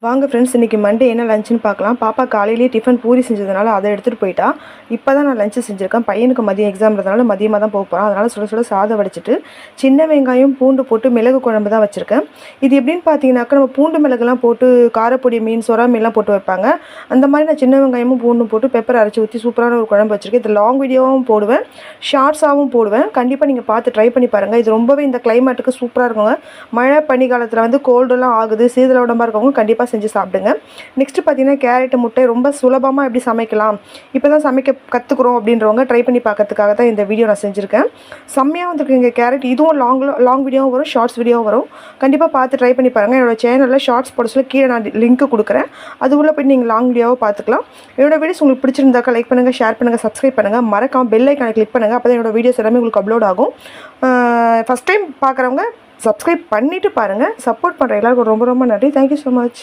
வாங்க ஃப்ரெண்ட்ஸ், இன்றைக்கி மண்டே என்ன லஞ்சுன்னு பார்க்கலாம். பாப்பா காலையிலேயே டிஃபன் பூரி செஞ்சதுனால அதை எடுத்துகிட்டு போயிட்டா. இப்போ தான் நான் லஞ்சு செஞ்சுருக்கேன். பையனுக்கு மதியம் எக்ஸாம்ன்றதுனால மதியமாக தான் போக போகிறான். அதனால் சுட சுட சாதம் வடிச்சிட்டு சின்ன வெங்காயம் பூண்டு போட்டு மிளகு குழம்பு தான் வச்சுருக்கேன். இது எப்படின்னு பார்த்தீங்கன்னாக்கா, நம்ம பூண்டு மிளகுலாம் போட்டு காரப்பொடி மீன் சொரா மீன்லாம் போட்டு வைப்பாங்க. அந்த மாதிரி நான் சின்ன வெங்காயமும் பூண்டும் போட்டு பெப்பர் அரைச்சி ஊற்றி சூப்பரான ஒரு குழம்பு வச்சுருக்கேன். இது லாங் வீடியோவும் போடுவேன், ஷார்ட்ஸாகவும் போடுவேன். கண்டிப்பாக நீங்கள் பார்த்து ட்ரை பண்ணி பாருங்கள். இது ரொம்பவே இந்த கிளைமேட்டுக்கு சூப்பராக இருக்குங்க. மழை பனி காலத்தில் வந்து கோல்டெல்லாம் ஆகுது, சீதள உடம்பாக இருக்கவங்க கண்டிப்பாக செஞ்சு சாப்பிடுங்க. நெக்ஸ்ட்டு பார்த்தீங்கன்னா, கேரட்டு முட்டை ரொம்ப சுலபமாக எப்படி சமைக்கலாம், இப்போ தான் சமைக்க கற்றுக்குறோம் அப்படின்றவங்க ட்ரை பண்ணி பார்க்கறதுக்காக தான் இந்த வீடியோ நான் செஞ்சுருக்கேன். செம்மையாக வந்துருக்கு இங்கே கேரட். இதுவும் லாங் வீடியோவும் வரும், ஷார்ட்ஸ் வீடியோவும் வரும். கண்டிப்பாக பார்த்து ட்ரை பண்ணி பாருங்கள். என்னோடய சேனலில் ஷார்ட்ஸ் போட சொல்ல கீழே நான் லிங்க் கொடுக்குறேன். அது உள்ளே போய் நீங்கள் லாங் வீடியோவை பார்த்துக்கலாம். என்னோடய வீடியோஸ் உங்களுக்கு பிடிச்சிருந்தாக்கா லைக் பண்ணுங்கள், ஷேர் பண்ணுங்கள், சப்ஸ்கிரைப் பண்ணுங்கள். மறக்காம பெல் ஐக்கானை கிளிக் பண்ணுங்கள். அப்போ தான் என்னோடய வீடியோஸ் எல்லாமே உங்களுக்கு அப்லோட் ஆகும். ஃபஸ்ட் டைம் பார்க்குறவங்க சப்ஸ்கிரைப் பண்ணிவிட்டு பாருங்கள். சப்போர்ட் பண்ணுற எல்லாருக்கும் ரொம்ப ரொம்ப நன்றி. Thank you so much.